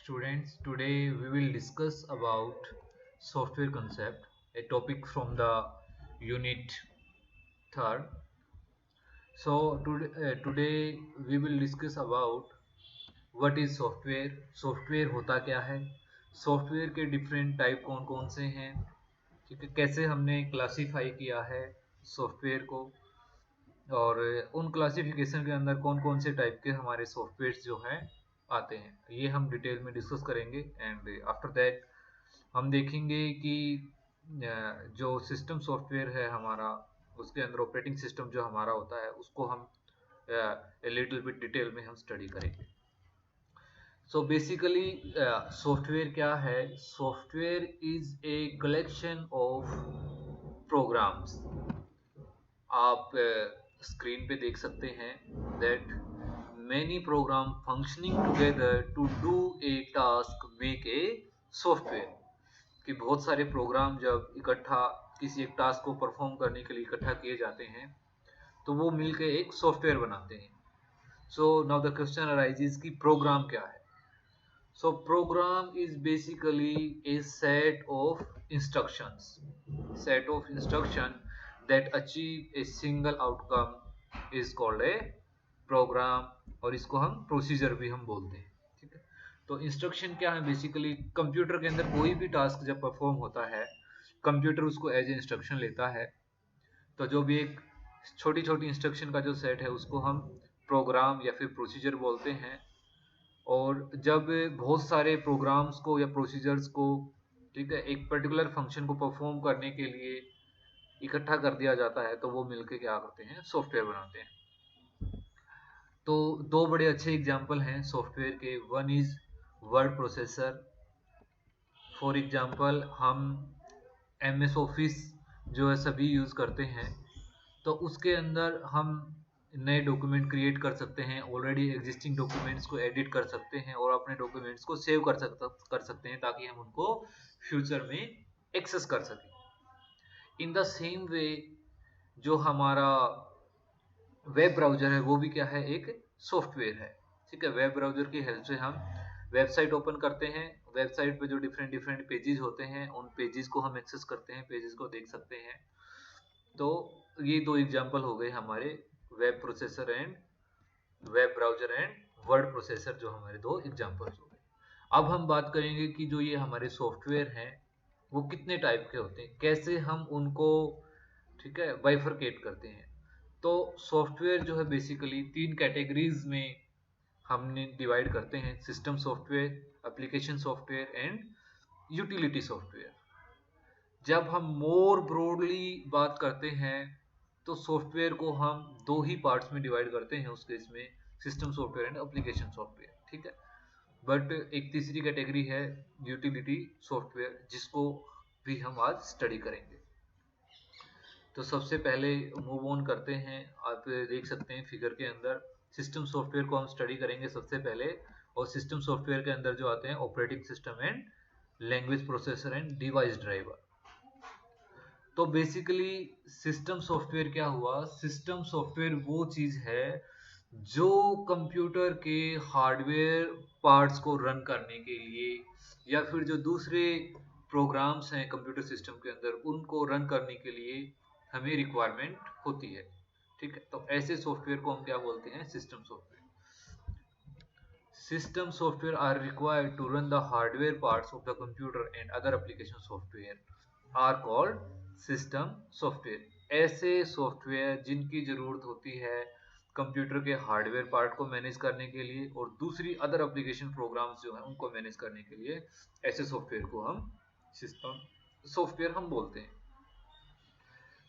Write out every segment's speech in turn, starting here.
Students, today we will discuss about software concept, a topic from the unit third. So today we will discuss about what is software, software होता क्या है, software के different type कौन कौन से हैं, ठीक है, कैसे हमने क्लासीफाई किया है सॉफ्टवेयर को, और उन क्लासिफिकेशन के अंदर कौन कौन से टाइप के हमारे सॉफ्टवेयर जो हैं आते हैं, ये हम डिटेल में डिस्कस करेंगे। एंड आफ्टर दैट हम देखेंगे कि जो सिस्टम सॉफ्टवेयर है हमारा, उसके अंदर ऑपरेटिंग सिस्टम जो हमारा होता है उसको हम लिटिल बिट डिटेल में हम स्टडी करेंगे। सो बेसिकली सॉफ्टवेयर क्या है? Software is a collection of programs. आप स्क्रीन पे देख सकते हैं that many program functioning together to do a task make a software, कि बहुत सारे प्रोग्राम जब इकट्ठा किसी एक टास्क को परफॉर्म करने के लिए इकट्ठा किए जाते हैं तो वो मिलकर एक सॉफ्टवेयर बनाते हैं। So now the question arises कि प्रोग्राम क्या है? So program is basically a set of instruction that achieve a single outcome is called a program, और इसको हम प्रोसीजर भी हम बोलते हैं। ठीक है, तो इंस्ट्रक्शन क्या है? बेसिकली कंप्यूटर के अंदर कोई भी टास्क जब परफॉर्म होता है, कंप्यूटर उसको एज ए इंस्ट्रक्शन लेता है, तो जो भी एक छोटी छोटी इंस्ट्रक्शन का जो सेट है उसको हम प्रोग्राम या फिर प्रोसीजर बोलते हैं। और जब बहुत सारे प्रोग्राम्स को या प्रोसीजर्स को, ठीक है, एक पर्टिकुलर फंक्शन को परफॉर्म करने के लिए इकट्ठा कर दिया जाता है तो वो मिलके क्या करते हैं? सॉफ्टवेयर बनाते हैं। तो दो बड़े अच्छे एग्जाम्पल हैं सॉफ्टवेयर के। One is word processor. For example हम MS ऑफिस जो है सभी यूज़ करते हैं, तो उसके अंदर हम नए डॉक्यूमेंट क्रिएट कर सकते हैं, ऑलरेडी एग्जिस्टिंग डॉक्यूमेंट्स को एडिट कर सकते हैं और अपने डॉक्यूमेंट्स को सेव कर सकते हैं ताकि हम उनको फ्यूचर में एक्सेस कर सकें। इन द सेम वे जो हमारा वेब ब्राउजर है वो भी क्या है? एक सॉफ्टवेयर है। ठीक है, वेब ब्राउजर की हेल्प से हम वेबसाइट ओपन करते हैं, वेबसाइट पे जो डिफरेंट डिफरेंट पेजेस होते हैं उन पेजेस को हम एक्सेस करते हैं, पेजेस को देख सकते हैं। तो ये दो एग्जांपल हो गए हमारे web processor and web browser and word processor, जो हमारे दो एग्जांपल्स हो गए। अब हम बात करेंगे कि जो ये हमारे सॉफ्टवेयर हैं वो कितने टाइप के होते हैं, कैसे हम उनको, ठीक है, बाइफरकेट करते हैं। तो सॉफ्टवेयर जो है बेसिकली तीन कैटेगरीज में हमने डिवाइड करते हैं: system software, application software and utility software. जब हम मोर ब्रॉडली बात करते हैं तो सॉफ्टवेयर को हम दो ही पार्ट्स में डिवाइड करते हैं उस केस में, system software and application software. ठीक है, बट एक तीसरी कैटेगरी है यूटिलिटी सॉफ्टवेयर, जिसको भी हम आज स्टडी करेंगे। तो सबसे पहले मूव ऑन करते हैं। आप देख सकते हैं फिगर के अंदर सिस्टम सॉफ्टवेयर को हम स्टडी करेंगे सबसे पहले, और सिस्टम सॉफ्टवेयर के अंदर जो आते हैं operating system and language processor and device driver. तो बेसिकली सिस्टम सॉफ्टवेयर क्या हुआ? सिस्टम सॉफ्टवेयर वो चीज है जो कंप्यूटर के हार्डवेयर पार्ट्स को रन करने के लिए या फिर जो दूसरे प्रोग्राम्स हैं कंप्यूटर सिस्टम के अंदर उनको रन करने के लिए हमें रिक्वायरमेंट होती है। ठीक है, तो ऐसे सॉफ्टवेयर को हम क्या बोलते हैं? System software. System software are required to run the hardware parts of the computer and other application software are called system software। ऐसे सॉफ्टवेयर जिनकी जरूरत होती है कंप्यूटर के हार्डवेयर पार्ट को मैनेज करने के लिए और दूसरी अदर एप्लीकेशन प्रोग्राम्स जो हैं उनको मैनेज करने के लिए, ऐसे सॉफ्टवेयर को हम सिस्टम सॉफ्टवेयर हम बोलते हैं।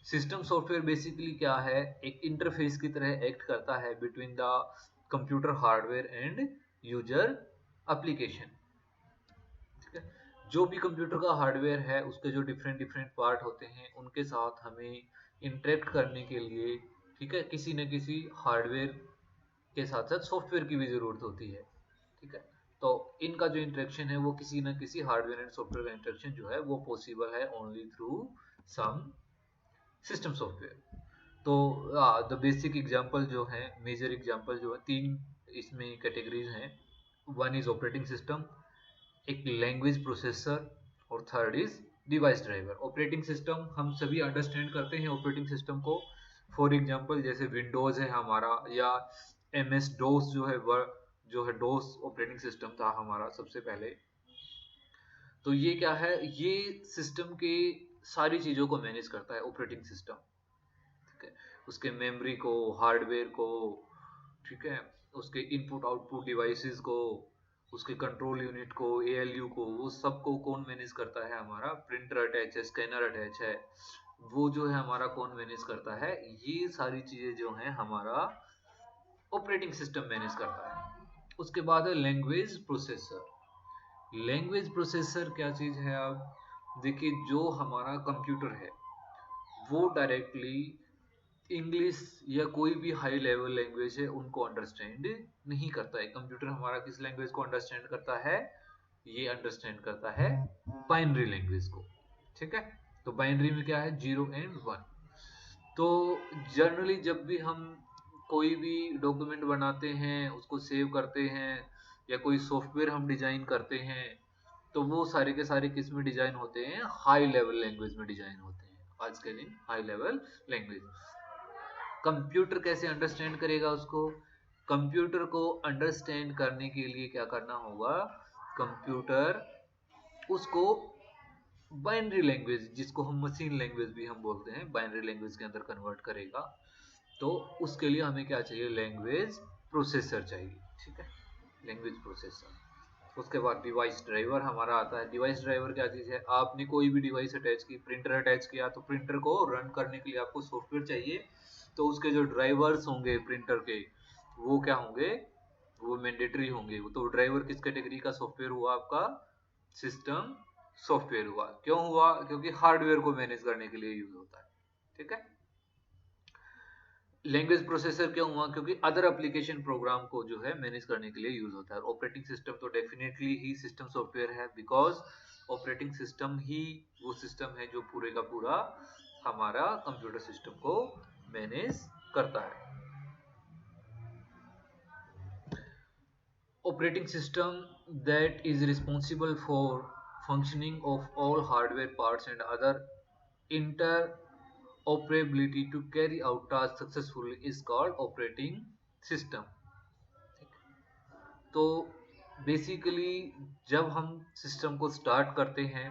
सिस्टम सॉफ्टवेयर बेसिकली क्या है? एक इंटरफेस की तरह एक्ट करता है between the computer hardware and user application. ठीक है, जो भी कंप्यूटर का हार्डवेयर है उसके जो डिफरेंट डिफरेंट पार्ट होते हैं उनके साथ हमें इंटरेक्ट करने के लिए, ठीक है, किसी न किसी हार्डवेयर के साथ साथ सॉफ्टवेयर की भी जरूरत होती है। ठीक है, तो इनका जो इंटरेक्शन है वो किसी न किसी हार्डवेयर एंड सॉफ्टवेयर का इंटरेक्शन जो है वो पॉसिबल है only through some system software. तो द बेसिक एग्जांपल जो है, मेजर एग्जांपल जो है, तीन इसमें कैटेगरीज हैं। वन इज ऑपरेटिंग सिस्टम, एक लैंग्वेज प्रोसेसर और third is device driver. Operating system हम सभी अंडरस्टैंड करते हैं ऑपरेटिंग सिस्टम को। फॉर एग्जांपल जैसे विंडोज है हमारा, या MS डोस जो है डोस ऑपरेटिंग सिस्टम था हमारा सबसे पहले। तो ये क्या है, ये सिस्टम के सारी चीजों को मैनेज करता है ऑपरेटिंग सिस्टम, ठीक है। उसके मेमोरी को, हार्डवेयर को, ठीक है, उसके इनपुट आउटपुट डिवाइसेस को, उसके कंट्रोल यूनिट को, ALU को, वो सबको कौन मैनेज करता है, हमारा प्रिंटर अटैच है, स्कैनर अटैच है, वो जो है हमारा कौन मैनेज करता है, ये सारी चीजें जो है हमारा ऑपरेटिंग सिस्टम मैनेज करता है। उसके बाद है लैंग्वेज प्रोसेसर। लैंग्वेज प्रोसेसर क्या चीज है, आप देखिए, जो हमारा कंप्यूटर है वो डायरेक्टली इंग्लिश या कोई भी हाई लेवल लैंग्वेज है उनको अंडरस्टैंड नहीं करता है। कंप्यूटर हमारा किस लैंग्वेज को अंडरस्टैंड करता है, ये अंडरस्टैंड करता है बाइनरी लैंग्वेज को, ठीक है। तो बाइनरी में क्या है, 0 and 1। तो जनरली जब भी हम कोई भी डॉक्यूमेंट बनाते हैं, उसको सेव करते हैं, या कोई सॉफ्टवेयर हम डिजाइन करते हैं, तो वो सारे के सारे किस में डिजाइन होते हैं, हाई लेवल लैंग्वेज में डिजाइन होते हैं। आज के दिन हाई लेवल लैंग्वेज। कंप्यूटर कैसे अंडरस्टैंड करेगा उसको, कंप्यूटर को अंडरस्टैंड करने के लिए क्या करना होगा, कंप्यूटर उसको बाइनरी लैंग्वेज, जिसको हम मशीन लैंग्वेज भी हम बोलते हैं, बाइनरी लैंग्वेज के अंदर कन्वर्ट करेगा। तो उसके लिए हमें क्या चाहिए, लैंग्वेज प्रोसेसर चाहिए, ठीक है, लैंग्वेज प्रोसेसर। उसके बाद डिवाइस ड्राइवर हमारा आता है। डिवाइस ड्राइवर क्या चीज है, आपने कोई भी डिवाइस अटैच की, प्रिंटर अटैच किया, तो प्रिंटर को रन करने के लिए आपको सॉफ्टवेयर चाहिए। तो उसके जो ड्राइवर्स होंगे प्रिंटर के, वो क्या होंगे, वो मैंडेटरी होंगे। तो ड्राइवर किस कैटेगरी का सॉफ्टवेयर हुआ, आपका सिस्टम सॉफ्टवेयर हुआ। क्यों हुआ, क्योंकि हार्डवेयर को मैनेज करने के लिए यूज होता है, ठीक है। लैंग्वेज प्रोसेसर क्यों हुआ, क्योंकि अदर एप्लीकेशन प्रोग्राम को जो है मैनेज करने के लिए यूज होता है। ऑपरेटिंग सिस्टम तो डेफिनेटली ही सिस्टम सॉफ्टवेयर है, बिकॉज ऑपरेटिंग सिस्टम ही वो सिस्टम है जो पूरे का पूरा हमारा कंप्यूटर सिस्टम को मैनेज करता है। Operating system that is responsible for functioning of all hardware parts and other interoperability to carry out tasks successfully is called operating system। तो बेसिकली जब हम सिस्टम को स्टार्ट करते हैं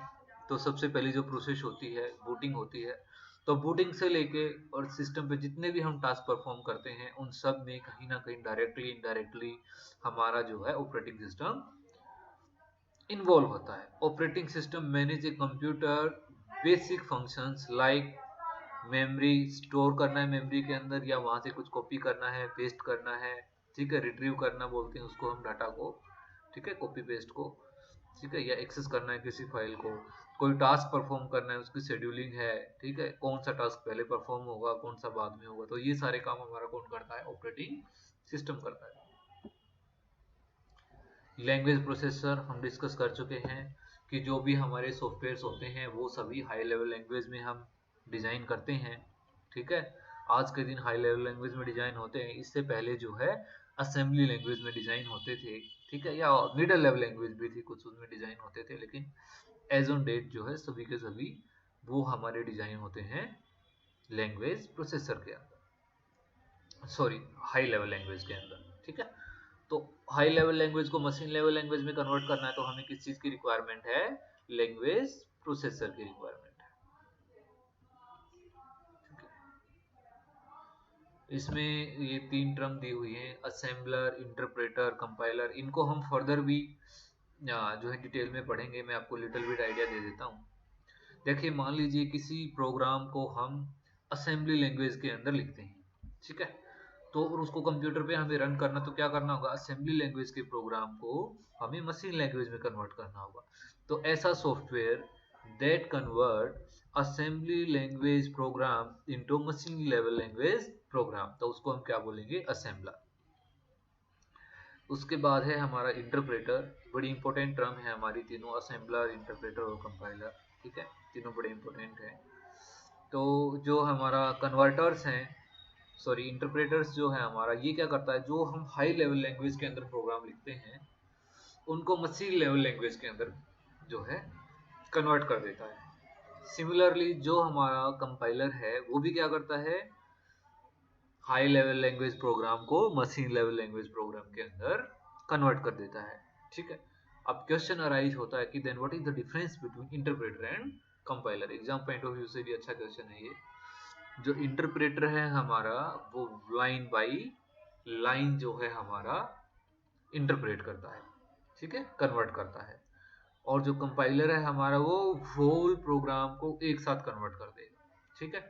तो सबसे पहली जो प्रोसेस होती है बूटिंग होती है। तो बूटिंग से लेके और सिस्टम पे जितने भी हम टास्क परफॉर्म करते हैं उन सब में कहीं ना कहीं डायरेक्टली इनडायरेक्टली हमारा जो है ऑपरेटिंग सिस्टम इन्वॉल्व होता है। Operating system manage a computer basic functions like memory store करना है मेमोरी के अंदर, या वहां से कुछ कॉपी करना है, पेस्ट करना है, ठीक है, रिट्रीव करना बोलते हैं उसको हम डाटा को, ठीक है, कॉपी पेस्ट को, ठीक है, या एक्सेस करना है किसी फाइल को, कोई टास्क परफॉर्म करना है, उसकी शेड्यूलिंग है, ठीक है, कौन सा टास्क पहले परफॉर्म होगा, कौन सा बाद में होगा। तो ये सारे काम हमारा कौन करता है, ऑपरेटिंग सिस्टम करता है। लैंग्वेज प्रोसेसर हम डिस्कस कर चुके हैं कि जो भी हमारे सॉफ्टवेयर्स होते हैं वो सभी हाई लेवल लैंग्वेज में हम डिजाइन करते हैं, ठीक है। आज के दिन हाई लेवल लैंग्वेज में डिजाइन होते हैं, इससे पहले जो है असेंबली लैंग्वेज में डिजाइन होते थे, ठीक है, या मिडल लेवल लैंग्वेज भी थी कुछ, उसमें डिजाइन होते थे, लेकिन एज ऑन डेट जो है सभी के सभी वो हमारे डिजाइन होते हैं लैंग्वेज प्रोसेसर के अंदर, सॉरी हाई लेवल लैंग्वेज के अंदर, ठीक है। तो हाई लेवल लैंग्वेज को मशीन लेवल लैंग्वेज में कन्वर्ट करना है तो हमें किस चीज की रिक्वायरमेंट है, लैंग्वेज प्रोसेसर की रिक्वायरमेंट है। इसमें ये 3 टर्म दी हुई हैं, असेंबलर, इंटरप्रेटर, कंपाइलर। इनको हम फर्दर भी जो है डिटेल में पढ़ेंगे। मैं आपको लिटिल बिट आइडिया दे देता हूँ। देखिए, मान लीजिए किसी प्रोग्राम को हम असेंबली लैंग्वेज के अंदर लिखते हैं, ठीक है, तो और उसको कंप्यूटर पे हमें रन करना, तो क्या करना होगा, असेंबली लैंग्वेज के प्रोग्राम को हमें मशीन लैंग्वेज में कन्वर्ट करना होगा। तो ऐसा software that convert assembly language program into machine level language program, तो उसको हम क्या बोलेंगे, असेंबलर। उसके बाद है हमारा इंटरप्रेटर। बड़ी इंपॉर्टेंट टर्म है हमारी तीनों, असेंबलर, इंटरप्रेटर और कंपाइलर, ठीक है, तीनों बड़े इंपॉर्टेंट हैं। तो जो हमारा कन्वर्टर्स हैं, सॉरी इंटरप्रेटर्स जो है हमारा, ये क्या करता है, जो हम हाई लेवल लैंग्वेज के अंदर प्रोग्राम लिखते हैं उनको मशीन लेवल लैंग्वेज के अंदर जो है कन्वर्ट कर देता है। सिमिलरली जो हमारा कंपाइलर है वो भी क्या करता है, हाई लेवल लैंग्वेज प्रोग्राम को मशीन लेवल लैंग्वेज प्रोग्राम के अंदर कन्वर्ट कर देता है। ठीक है, अब क्वेश्चन अराइज होता है कि then what is the difference between interpreter and compiler. Exam point of view से भी अच्छा क्वेश्चन है ये। जो इंटरप्रेटर है हमारा वो लाइन बाई लाइन जो है हमारा इंटरप्रेट करता है, ठीक है, कन्वर्ट करता है। और जो कंपाइलर है हमारा वो होल प्रोग्राम को एक साथ कन्वर्ट कर देगा। ठीक है,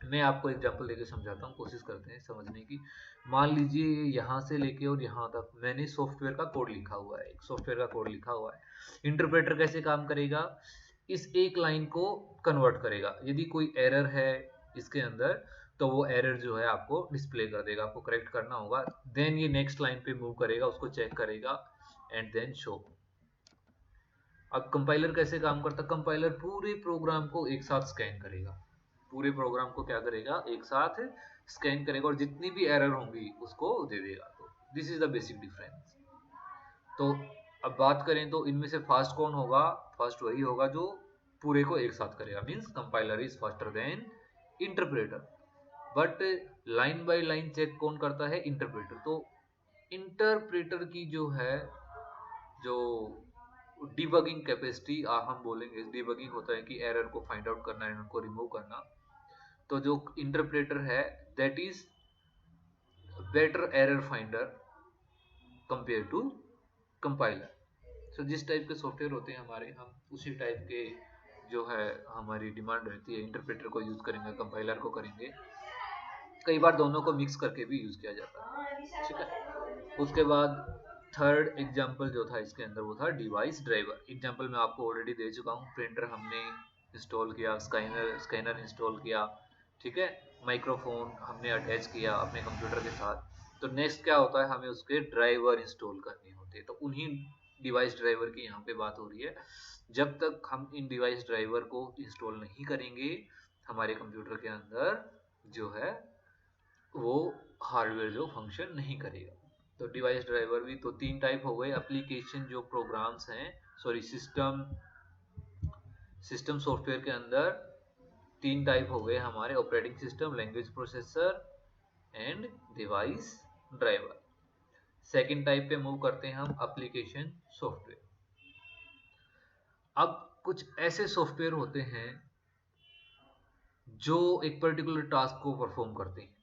मैं आपको एग्जांपल देके समझाता हूँ, कोशिश करते हैं समझने की। मान लीजिए यहाँ से लेके और यहाँ तक मैंने सॉफ्टवेयर का कोड लिखा हुआ है, एक सॉफ्टवेयर का कोड लिखा हुआ है। इंटरप्रेटर कैसे काम करेगा, इस एक लाइन को कन्वर्ट करेगा। यदि कोई एरर है इसके अंदर तो वो एरर जो है आपको डिस्प्ले कर देगा, आपको करेक्ट करना होगा। देन ये नेक्स्ट लाइन पे मूव करेगा, उसको चेक करेगा एंड देन शो। अब कंपाइलर कैसे काम करता है, कंपाइलर पूरे प्रोग्राम को एक साथ स्कैन करेगा, पूरे प्रोग्राम को क्या करेगा, एक साथ स्कैन करेगा और जितनी भी एरर होंगी उसको दे देगा। तो this is the basic difference. तो अब बात करें तो इनमें से फास्ट कौन होगा, फास्ट वही होगा जो पूरे को एक साथ करेगा, means compiler is faster than interpreter. But line by line check कौन करता है, इंटरप्रेटर। तो इंटरप्रेटर की जो है जो डिबगिंग कैपेसिटी हम बोलेंगे, डिबगिंग होता है कि एरर को फाइंड आउट करना है, उनको रिमूव करना। तो जो इंटरप्रेटर है that is better error finder compare to compiler. So जिस टाइप के सॉफ्टवेयर होते हैं हमारे, हम उसी टाइप के जो है हमारी डिमांड रहती है, इंटरप्रेटर को यूज करेंगे, कंपाइलर को करेंगे। कई बार दोनों को मिक्स करके भी यूज किया जाता है। ठीक है, उसके बाद थर्ड एग्जाम्पल जो था इसके अंदर वो था डिवाइस ड्राइवर। एग्जाम्पल मैं आपको ऑलरेडी दे चुका हूँ, प्रिंटर हमने इंस्टॉल किया, स्कैनर इंस्टॉल किया, ठीक है, माइक्रोफोन हमने अटैच किया अपने कंप्यूटर के साथ। तो नेक्स्ट क्या होता है, हमें उसके ड्राइवर इंस्टॉल करने होते हैं। तो उन्हीं डिवाइस ड्राइवर की यहाँ पे बात हो रही है। जब तक हम इन डिवाइस ड्राइवर को इंस्टॉल नहीं करेंगे हमारे कंप्यूटर के अंदर जो है वो हार्डवेयर जो फंक्शन नहीं करेगा। तो डिवाइस ड्राइवर भी तो तीन टाइप हो गए। एप्लीकेशन जो प्रोग्राम्स हैं, सॉरी सिस्टम सॉफ्टवेयर के अंदर तीन टाइप हो गए हमारे, operating system, language processor and device driver. Second type पे मूव करते हैं हम, एप्लीकेशन सॉफ्टवेयर। अब कुछ ऐसे सॉफ्टवेयर होते हैं जो एक पर्टिकुलर टास्क को परफॉर्म करते हैं,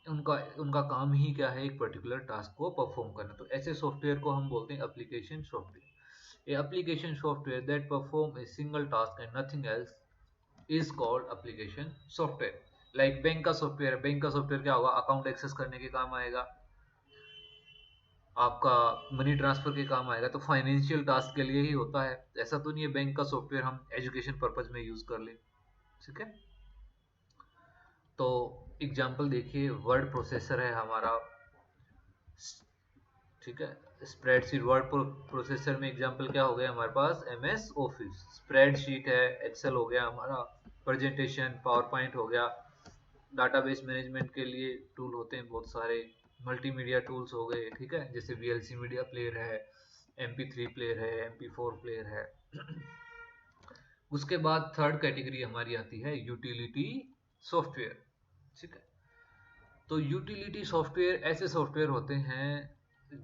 उनका उनका काम ही क्या है, एक पर्टिकुलर टास्क को परफॉर्म करना। तो ऐसे सॉफ्टवेयर को हम बोलते हैं application software. A application software that perform a single task and nothing else is called application software. Like bank का सॉफ्टवेयर, बैंक का सॉफ्टवेयर क्या होगा, अकाउंट एक्सेस करने के काम आएगा, आपका मनी ट्रांसफर के काम आएगा। तो फाइनेंशियल टास्क के लिए ही होता है, ऐसा तो नहीं है बैंक का सॉफ्टवेयर हम एजुकेशन पर्पज में यूज कर लें। ठीक है, तो एग्जाम्पल देखिए, वर्ड प्रोसेसर है हमारा, ठीक है, स्प्रेडशीट वर्ड प्रोसेसर में एग्जांपल क्या हो गया हमारे पास, एमएस ऑफिस। स्प्रेडशीट है, एक्सेल हो गया हमारा, प्रेजेंटेशन पावर पॉइंट हो गया। डाटाबेस मैनेजमेंट के लिए टूल होते हैं बहुत सारे, मल्टीमीडिया टूल्स हो गए, ठीक है, जैसे वीएलसी मीडिया प्लेयर है, MP3 प्लेयर है, MP4 प्लेयर है। उसके बाद थर्ड कैटेगरी हमारी आती है यूटिलिटी सॉफ्टवेयर। ठीक है, तो यूटिलिटी सॉफ्टवेयर ऐसे सॉफ्टवेयर होते हैं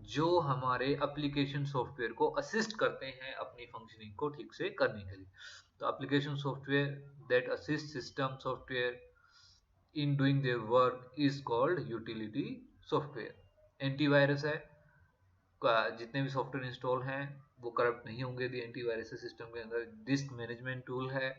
जो हमारे एप्लीकेशन सॉफ्टवेयर को असिस्ट करते हैं अपनी फंक्शनिंग को ठीक से करने के लिए। तो application software that assist system software in doing their work is called utility software. Antivirus है, जितने भी सॉफ्टवेयर इंस्टॉल हैं वो करप्ट नहीं होंगे यदि एंटीवायरस सिस्टम के अंदर। डिस्क मैनेजमेंट टूल है,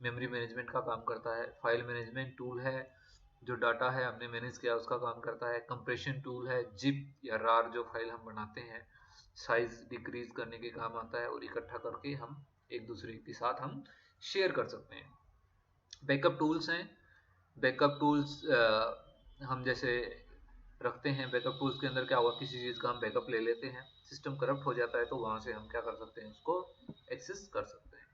मेमोरी मैनेजमेंट का काम करता है। फाइल मैनेजमेंट टूल है, जो डाटा है हमने मैनेज किया उसका काम करता है। कंप्रेशन टूल है, जिप या रार जो फाइल हम बनाते हैं साइज डिक्रीज करने के काम आता है, और इकट्ठा करके हम एक दूसरे के साथ हम शेयर कर सकते हैं। बैकअप टूल्स हैं, बैकअप टूल्स हम जैसे रखते हैं, बैकअप टूल्स के अंदर क्या होगा, किसी चीज़ का हम बैकअप ले लेते हैं, सिस्टम करप्ट हो जाता है तो वहां से हम क्या कर सकते हैं, उसको एक्सेस कर सकते हैं।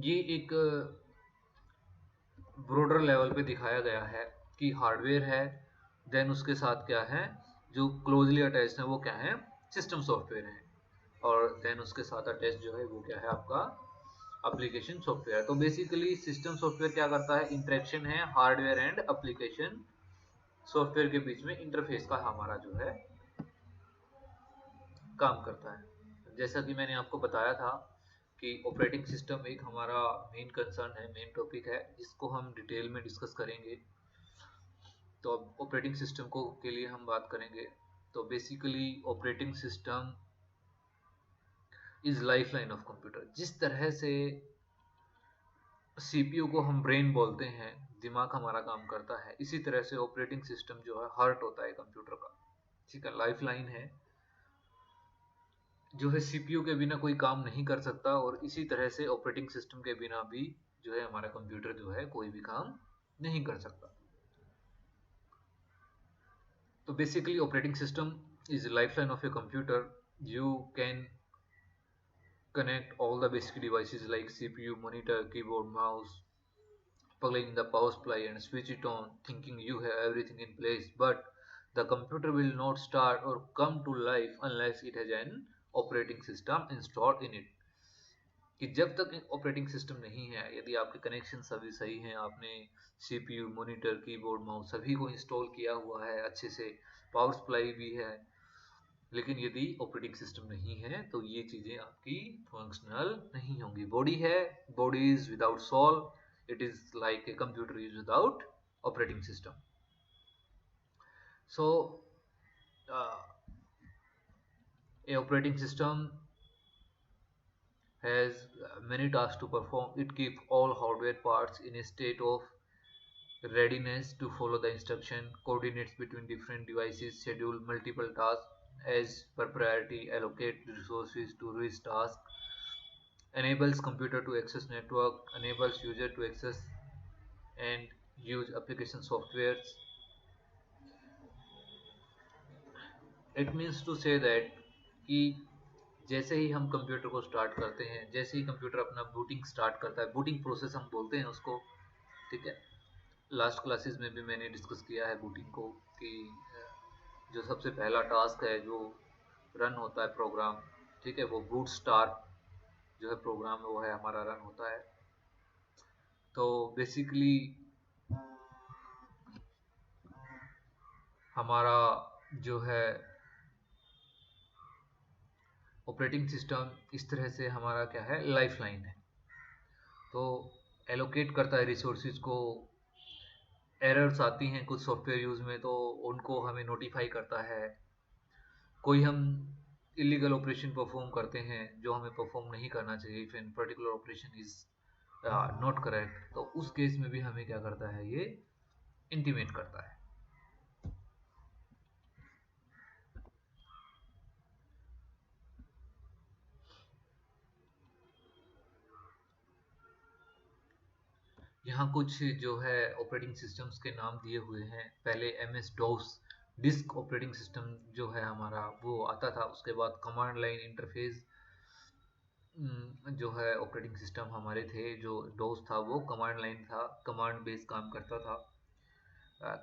ये एक ब्रॉडर लेवल पे दिखाया गया है कि हार्डवेयर है, देन उसके साथ क्या है, जो क्लोजली अटैच्ड है वो क्या है, सिस्टम सॉफ्टवेयर है, और देन उसके साथ अटैच जो है वो क्या है आपका एप्लीकेशन सॉफ्टवेयर। तो बेसिकली सिस्टम सॉफ्टवेयर क्या करता है, इंटरेक्शन है हार्डवेयर एंड एप्लीकेशन सॉफ्टवेयर के बीच में, इंटरफेस का हमारा जो है काम करता है। जैसा कि मैंने आपको बताया था कि ऑपरेटिंग सिस्टम एक हमारा मेन कंसर्न है, मेन टॉपिक है, जिसको हम डिटेल में डिस्कस करेंगे। तो अब ऑपरेटिंग सिस्टम को के लिए हम बात करेंगे। तो basically operating system is life line of computer. जिस तरह से सीपीयू को हम ब्रेन बोलते हैं, दिमाग हमारा काम करता है, इसी तरह से ऑपरेटिंग सिस्टम जो है हार्ट होता है कंप्यूटर का, ठीक है, लाइफ लाइन है, जो है सीपीयू के बिना कोई काम नहीं कर सकता, और इसी तरह से ऑपरेटिंग सिस्टम के बिना भी जो है हमारा कंप्यूटर जो है कोई भी काम नहीं कर सकता। तो basically operating system is lifeline of a computer. You can connect all the basic devices like CPU, monitor, keyboard, mouse, plug in the power supply and switch it on, thinking you have everything in place. But the computer will not start or come to life unless it has an operating system installed in it. कि जब तक operating system नहीं है, यदि आपके connection सभी सही हैं, आपने सीपीयू, मॉनिटर, कीबोर्ड, माउस सभी को इंस्टॉल किया हुआ है अच्छे से, पावर सप्लाई भी है, लेकिन यदि ऑपरेटिंग सिस्टम नहीं है तो ये चीजें आपकी फंक्शनल नहीं होंगी। बॉडी है, body is without soul, it is like a computer is without operating system. So a operating system has many tasks to perform. It keeps all hardware parts in a state of readiness to follow the instruction, coordinates between different devices, schedule multiple tasks as per priority, allocate resources to each task, enables computer to access network, enables user to access and use application softwares. It means to say that कि जैसे ही हम computer को start करते हैं, जैसे ही computer अपना booting start करता है, बूटिंग प्रोसेस हम बोलते हैं उसको, ठीक है, लास्ट क्लासेस में भी मैंने डिस्कस किया है बूटिंग को, कि जो सबसे पहला टास्क है जो रन होता है प्रोग्राम, ठीक है, वो बूट स्टार्ट जो है प्रोग्राम वो है हमारा रन होता है। तो बेसिकली हमारा जो है ऑपरेटिंग सिस्टम इस तरह से हमारा क्या है, लाइफ लाइन है। तो एलोकेट करता है रिसोर्सेज को, एरर्स आती हैं कुछ सॉफ्टवेयर यूज में तो उनको हमें नोटिफाई करता है, कोई हम इलीगल ऑपरेशन परफॉर्म करते हैं जो हमें परफॉर्म नहीं करना चाहिए, if an particular operation is not correct, तो उस केस में भी हमें क्या करता है, ये इंटीमेट करता है। यहाँ कुछ जो है ऑपरेटिंग सिस्टम्स के नाम दिए हुए हैं। पहले MS DOS disk operating system जो है हमारा वो आता था, उसके बाद कमांड लाइन इंटरफेस जो है ऑपरेटिंग सिस्टम हमारे थे। जो डोस था वो कमांड लाइन था, कमांड बेस्ड काम करता था,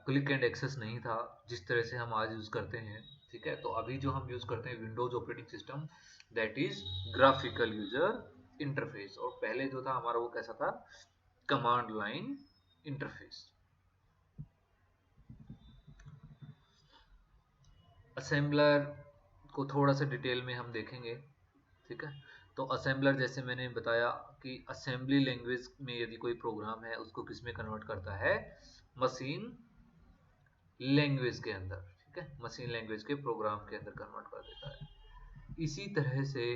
क्लिक एंड एक्सेस नहीं था जिस तरह से हम आज यूज़ करते हैं, ठीक है। तो अभी जो हम यूज़ करते हैं Windows operating system, that is graphical user interface, और पहले जो था हमारा वो कैसा था, कमांड लाइन इंटरफेस। असेंबलर को थोड़ा सा डिटेल में हम देखेंगे, ठीक है। तो असेंबलर जैसे मैंने बताया कि असेंबली लैंग्वेज में यदि कोई प्रोग्राम है उसको किस में कन्वर्ट करता है, मशीन लैंग्वेज के अंदर, ठीक है, मशीन लैंग्वेज के प्रोग्राम के अंदर कन्वर्ट कर देता है। इसी तरह से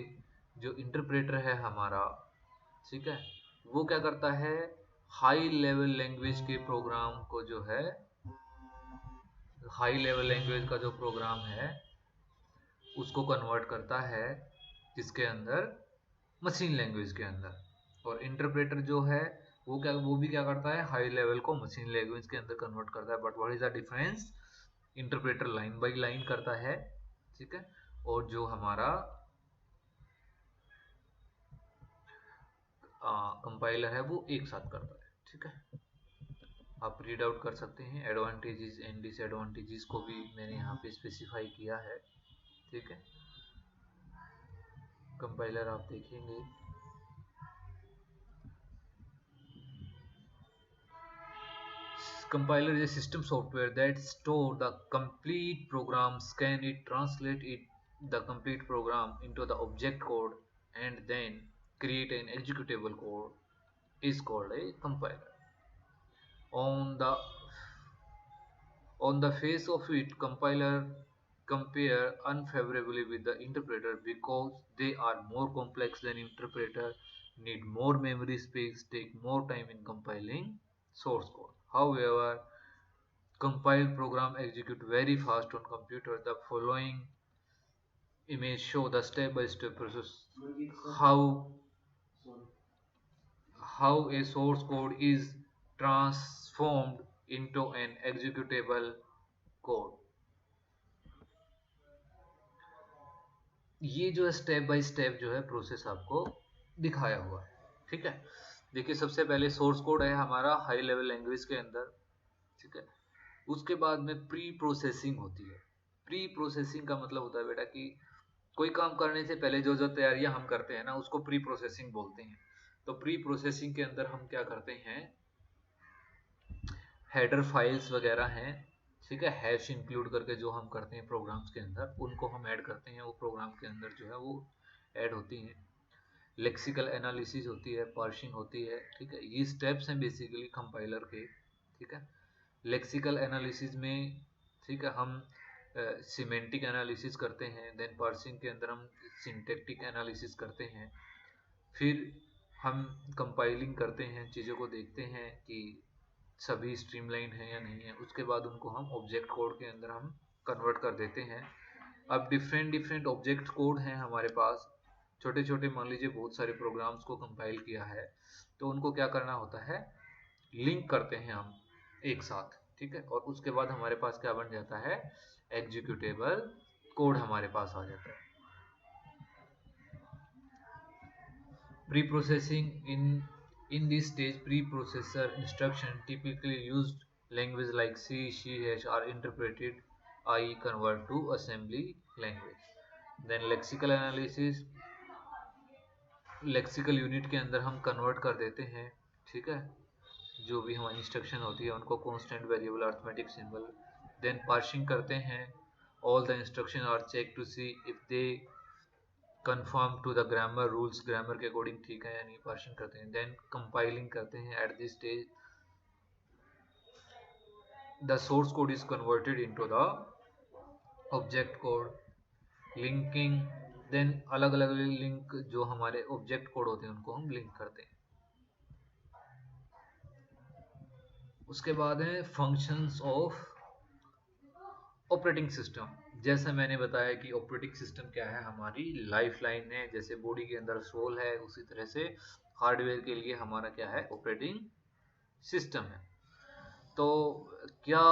जो इंटरप्रेटर है हमारा, ठीक है, वो क्या करता है, हाई लेवल लैंग्वेज के प्रोग्राम को जो है, हाई लेवल लैंग्वेज का जो प्रोग्राम है उसको कन्वर्ट करता है किसके अंदर, मशीन लैंग्वेज के अंदर। और इंटरप्रेटर जो है वो भी क्या करता है, हाई लेवल को मशीन लैंग्वेज के अंदर कन्वर्ट करता है। But what is the difference, interpreter line by line करता है, ठीक है, और जो हमारा कंपाइलर है वो एक साथ करता है, ठीक है। आप रीड आउट कर सकते हैं। एडवांटेजेस एंड डिसएडवांटेजेस को भी मैंने यहाँ पे स्पेसिफाई किया है, ठीक है। कंपाइलर आप देखेंगे, compiler is a system software that store the complete program, scan it, translate it, the complete program into the object code, and then create an executable code is called a compiler. On the on the face of it, compiler compare unfavorably with the interpreter because they are more complex than interpreter, need more memory space, take more time in compiling source code. However, compiled program execute very fast on computer. The following image show the step-by-step process how how a source code is transformed into an executable code. ये जो है step by step जो है process आपको दिखाया हुआ है, ठीक है। देखिए सबसे पहले सोर्स कोड है हमारा हाई लेवल लैंग्वेज के अंदर, ठीक है। उसके बाद में प्री प्रोसेसिंग होती है। प्री प्रोसेसिंग का मतलब होता है बेटा कि कोई काम करने से पहले जो जो तैयारियां हम करते हैं ना उसको प्री प्रोसेसिंग बोलते हैं। तो प्री प्रोसेसिंग के अंदर हम क्या करते हैं, हेडर फाइल्स वगैरह हैं, ठीक है, हैश इंक्लूड करके जो हम करते हैं प्रोग्राम्स के अंदर उनको हम ऐड करते हैं, वो प्रोग्राम के अंदर जो है वो ऐड होती हैं। लेक्सिकल एनालिसिस होती है, पार्सिंग होती है, ठीक है। ये स्टेप्स हैं बेसिकली कंपाइलर के, ठीक है। लेक्सिकल एनालिसिस में, ठीक है, हम सिमेंटिक एनालिसिस करते हैं, देन पार्सिंग के अंदर हम सिंटैक्टिक एनालिसिस करते हैं, फिर हम कंपाइलिंग करते हैं, चीज़ों को देखते हैं कि सभी स्ट्रीमलाइन है या नहीं है, उसके बाद उनको हम ऑब्जेक्ट कोड के अंदर हम कन्वर्ट कर देते हैं। अब डिफरेंट डिफरेंट ऑब्जेक्ट कोड हैं हमारे पास, छोटे छोटे, मान लीजिए बहुत सारे प्रोग्राम्स को कंपाइल किया है तो उनको क्या करना होता है, लिंक करते हैं हम एक साथ, ठीक है। और उसके बाद हमारे पास क्या बन जाता है, एग्जीक्यूटेबल कोड हमारे पास आ जाता है। Pre processing in this stage, preprocessor instruction typically used language like C, C hash are interpreted, i.e. convert to assembly language. Then lexical analysis, lexical unit के अंदर हम convert कर देते हैं, ठीक है, जो भी हमारी इंस्ट्रक्शन होती है उनको constant variable arithmetic symbol. Then parsing करते हैं, all the instruction are checked to see if they conform to the grammar rules, grammar के अकॉर्डिंग ठीक है या नहीं, पार्सिंग करते हैं। देन कंपाइलिंग करते हैं, at this stage the source code is converted into the object code. Linking, then अलग अलग लिंक जो हमारे ऑब्जेक्ट कोड होते हैं उनको हम लिंक करते हैं। उसके बाद है फंक्शंस ऑफ ऑपरेटिंग सिस्टम। जैसा मैंने बताया कि ऑपरेटिंग सिस्टम क्या है, हमारी लाइफ लाइन है, जैसे बॉडी के अंदर सोल है उसी तरह से हार्डवेयर के लिए हमारा क्या है, ऑपरेटिंग सिस्टम है। तो क्या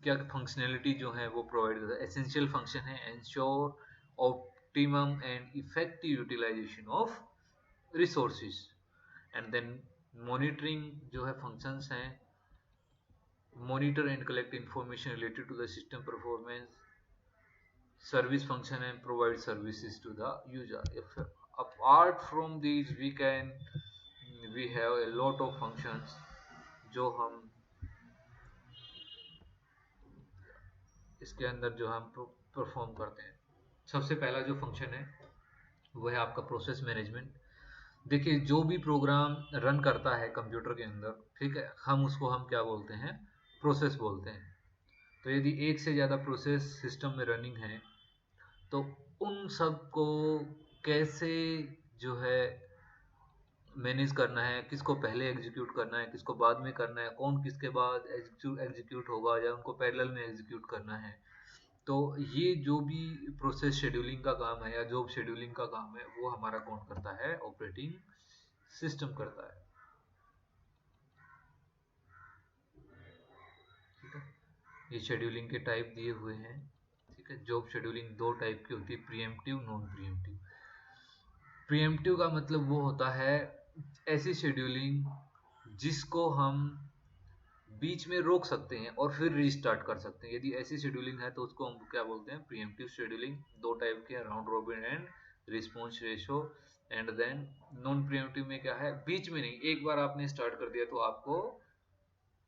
क्या फंक्शनैलिटी जो है वो प्रोवाइड करता है, एसेंशियल फंक्शन है ensure optimum and effective utilization of resources, and then monitoring जो है फंक्शंस हैं, monitor and collect information related to the system performance, service function and provide services to the user. If apart from these we have a lot of functions जो हम इसके अंदर जो हम perform करते हैं। सबसे पहला जो फंक्शन है वो है आपका प्रोसेस मैनेजमेंट। देखिए जो भी प्रोग्राम रन करता है कंप्यूटर के अंदर, ठीक है, हम उसको हम क्या बोलते हैं, प्रोसेस बोलते हैं। तो यदि एक से ज़्यादा प्रोसेस सिस्टम में रनिंग है तो उन सब को कैसे जो है मैनेज करना है, किसको पहले एग्जीक्यूट करना है, किसको बाद में करना है, कौन किसके बाद एग्जीक्यूट होगा या उनको पैरेलल में एग्जीक्यूट करना है। तो ये जो भी प्रोसेस शेड्यूलिंग का काम है या जॉब शेड्यूलिंग का काम है वो हमारा कौन करता है, ऑपरेटिंग सिस्टम करता है, ठीक है। ये शेड्यूलिंग के टाइप दिए हुए हैं, ठीक है। जॉब शेड्यूलिंग दो टाइप की होती है, प्रीएम्प्टिव, नॉन प्रीएम्प्टिव। प्रीएम्प्टिव का मतलब वो होता है ऐसी शेड्यूलिंग जिसको हम बीच में रोक सकते हैं और फिर रीस्टार्ट कर सकते हैं। यदि ऐसी शेड्यूलिंग है तो उसको हम क्या बोलते हैं, प्रीएम्प्टिव शेड्यूलिंग। दो टाइप के, round robin and response ratio. And then non preemptive में क्या है, बीच में नहीं, एक बार आपने स्टार्ट कर दिया तो आपको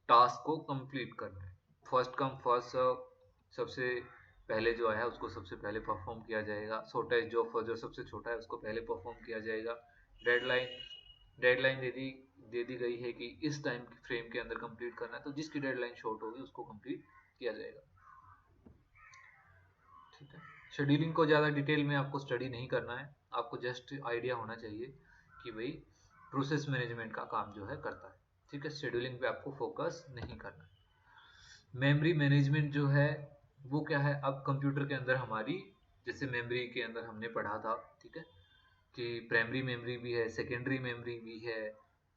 टास्क को कंप्लीट करना है। फर्स्ट कम फर्स्ट सर्व, सबसे पहले जो है उसको सबसे पहले परफॉर्म किया जाएगा। शॉर्टेस्ट जो फर्दर सबसे छोटा है उसको पहले परफॉर्म किया जाएगा। डेडलाइन, डेडलाइन दे दी गई है कि इस टाइम फ्रेम के अंदर कंप्लीट करना है, तो जिसकी डेडलाइन शॉर्ट होगी उसको कंप्लीट किया जाएगा। ठीक है, शेड्यूलिंग को ज़्यादा डिटेल में आपको स्टडी नहीं करना है, आपको जस्ट आइडिया होना चाहिए कि भाई प्रोसेस मैनेजमेंट का काम जो है करता है। ठीक है, शेड्यूलिंग पे आपको फोकस नहीं करना है। मेमोरी मैनेजमेंट जो है वो क्या है, अब कंप्यूटर के अंदर हमारी, जैसे मेमोरी के अंदर हमने पढ़ा था, ठीक है, कि प्राइमरी मेमोरी भी है, सेकेंडरी मेमोरी भी है,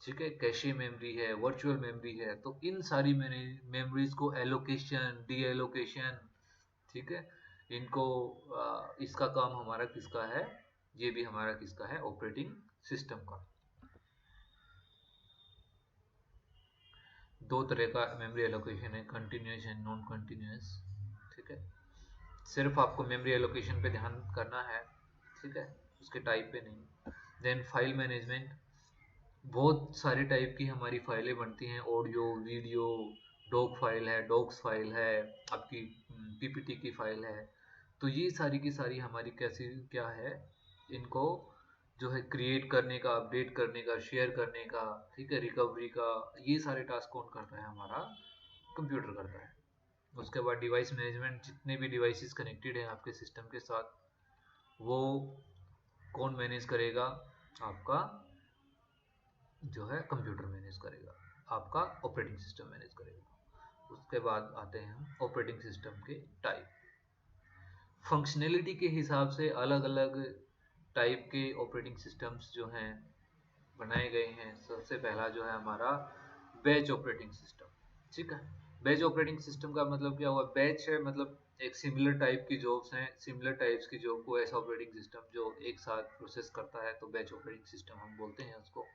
ठीक है, कैशे मेमोरी है, वर्चुअल मेमोरी है। तो इन सारी मेमोरीज को एलोकेशन, डी एलोकेशन, ठीक है, इनको इसका काम हमारा किसका है, ये भी हमारा किसका है, ऑपरेटिंग सिस्टम का। दो तरह का मेमोरी एलोकेशन है, कंटिन्यूस एंड नॉन कंटिन्यूस। ठीक है, सिर्फ आपको मेमोरी एलोकेशन पे ध्यान करना है, ठीक है, उसके टाइप पे नहीं। देन फाइल मैनेजमेंट, बहुत सारे टाइप की हमारी फाइलें बनती हैं, ऑडियो, वीडियो, डॉक फाइल है, डॉक्स फाइल है, आपकी पीपीटी की फाइल है। तो ये सारी की सारी हमारी कैसी क्या है, इनको जो है क्रिएट करने का, अपडेट करने का, शेयर करने का, ठीक है, रिकवरी का, ये सारे टास्क कौन करता है, हमारा कंप्यूटर करता है। उसके बाद डिवाइस मैनेजमेंट, जितने भी डिवाइसेस कनेक्टेड हैं आपके सिस्टम के साथ, वो कौन मैनेज करेगा, आपका जो है कंप्यूटर मैनेज करेगा, आपका ऑपरेटिंग सिस्टम मैनेज करेगा। उसके बाद आते हैं हम ऑपरेटिंग सिस्टम के टाइप। फंक्शनैलिटी के हिसाब से अलग अलग टाइप के ऑपरेटिंग सिस्टम्स जो हैं बनाए गए हैं। सबसे पहला जो है हमारा बैच ऑपरेटिंग सिस्टम। ठीक है, बैच ऑपरेटिंग सिस्टम का मतलब क्या हुआ, बैच है मतलब एक सिमिलर टाइप की जॉब्स हैं, सिमिलर टाइप्स की जॉब को ऐसा ऑपरेटिंग सिस्टम जो एक साथ प्रोसेस करता है, तो बैच ऑपरेटिंग सिस्टम हम बोलते हैं उसको।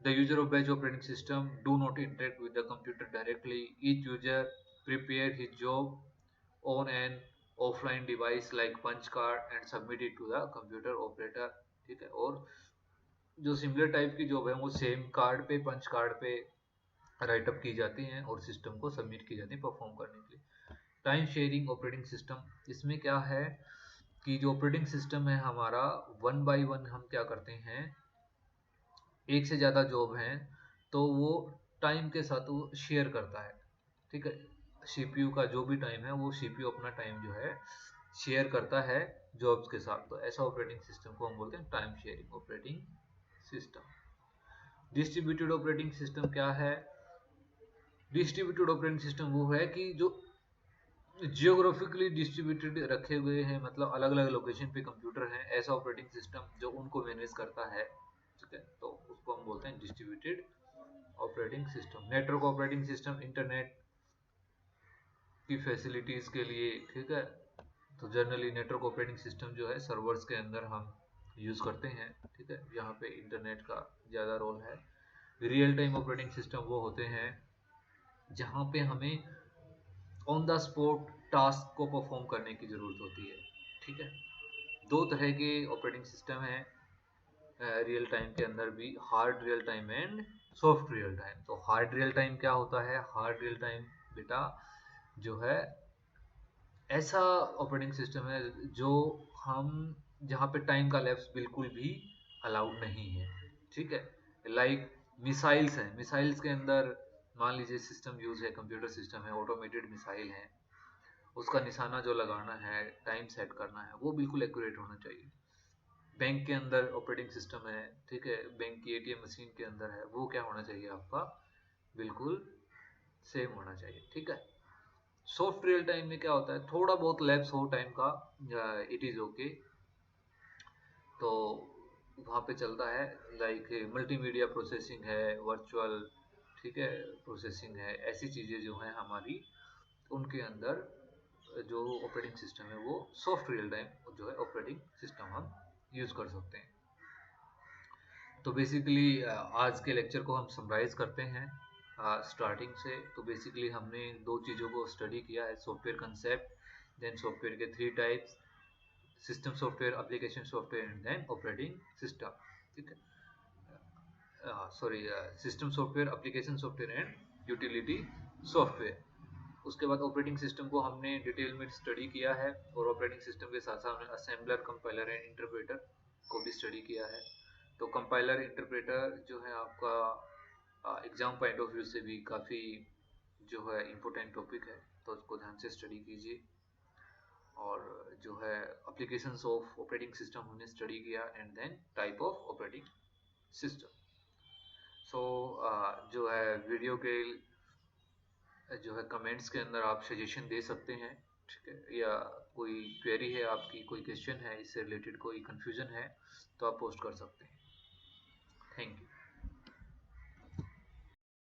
The user of batch operating system do not interact with the computer directly. Each user prepare his job on an offline device like punch card and submit it to the computer operator. ठीक है, और जो similar type की job है वो same card पे, punch card पे right up की जाती हैं और सिस्टम को सबमिट की जाती है परफॉर्म करने के लिए। टाइम शेयरिंग ऑपरेटिंग सिस्टम, इसमें क्या है कि जो ऑपरेटिंग सिस्टम है हमारा, वन बाय वन हम क्या करते हैं, एक से ज़्यादा जॉब हैं तो वो टाइम के साथ वो शेयर करता है। ठीक है, सीपीयू का जो भी टाइम है वो सीपीयू अपना टाइम जो है शेयर करता है जॉब्स के साथ। तो ऐसा ऑपरेटिंग सिस्टम को हम बोलते हैं time sharing operating system. Distributed operating system क्या है, डिस्ट्रीब्यूटेड ऑपरेटिंग सिस्टम वो है कि जो जियोग्राफिकली डिस्ट्रीब्यूटेड रखे हुए हैं, मतलब अलग अलग लोकेशन पे कंप्यूटर हैं, ऐसा ऑपरेटिंग सिस्टम जो उनको मैनेज करता है। ठीक है, तो उसको हम बोलते हैं distributed operating system. Network operating system, internet की फैसिलिटीज के लिए, ठीक है, तो जनरली नेटवर्क ऑपरेटिंग सिस्टम जो है सर्वर्स के अंदर हम यूज करते हैं। ठीक है, यहाँ पे इंटरनेट का ज़्यादा रोल है। रियल टाइम ऑपरेटिंग सिस्टम वो होते हैं जहाँ पे हमें ऑन द स्पॉट टास्क को परफॉर्म करने की ज़रूरत होती है। ठीक है, दो तरह के ऑपरेटिंग सिस्टम हैं रियल टाइम के अंदर भी, hard real time and soft real time. तो हार्ड रियल टाइम क्या होता है, हार्ड रियल टाइम बेटा जो है ऐसा ऑपरेटिंग सिस्टम है जो हम, जहाँ पे टाइम का लैप्स बिल्कुल भी अलाउड नहीं है। ठीक है, लाइक मिसाइल्स हैं, मिसाइल्स के अंदर मान लीजिए सिस्टम यूज है, कंप्यूटर सिस्टम है, ऑटोमेटेड मिसाइल है, उसका निशाना जो लगाना है, टाइम सेट करना है, वो बिल्कुल एक्यूरेट होना चाहिए। बैंक के अंदर ऑपरेटिंग सिस्टम है, ठीक है, बैंक की एटीएम मशीन के अंदर है, वो क्या होना चाहिए आपका, बिल्कुल सेम होना चाहिए। ठीक है, सॉफ्ट रियल टाइम में क्या होता है, थोड़ा बहुत लैप्स हो टाइम का, इट इज ओके, तो वहाँ पे चलता है। लाइक मल्टीमीडिया प्रोसेसिंग है, वर्चुअल, ठीक है, प्रोसेसिंग है, ऐसी चीज़ें जो हैं हमारी, उनके अंदर जो ऑपरेटिंग सिस्टम है वो सॉफ्ट रियल टाइम जो है ऑपरेटिंग सिस्टम हम यूज़ कर सकते हैं। तो बेसिकली आज के लेक्चर को हम समराइज करते हैं। स्टार्टिंग से। तो बेसिकली हमने दो चीज़ों को स्टडी किया है, सॉफ्टवेयर कंसेप्ट, देन सॉफ्टवेयर के 3 types, system software, application software and then operating system. ठीक है, sorry, system software, application software and utility software. उसके बाद ऑपरेटिंग सिस्टम को हमने डिटेल में स्टडी किया है, और ऑपरेटिंग सिस्टम के साथ साथ हमने असेंबलर, कंपाइलर एंड इंटरप्रेटर को भी स्टडी किया है। तो कंपाइलर इंटरप्रेटर जो है आपका एग्जाम पॉइंट ऑफ व्यू से भी काफ़ी जो है इम्पोर्टेंट टॉपिक है, तो उसको ध्यान से स्टडी कीजिए। और जो है एप्लीकेशंस ऑफ ऑपरेटिंग सिस्टम हमने स्टडी किया, and then type of operating system. So जो है वीडियो के जो है कमेंट्स के अंदर आप सजेशन दे सकते हैं, ठीक है, या कोई क्वेरी है आपकी, कोई क्वेश्चन है, इससे रिलेटेड कोई कंफ्यूजन है, तो आप पोस्ट कर सकते हैं। Thank you.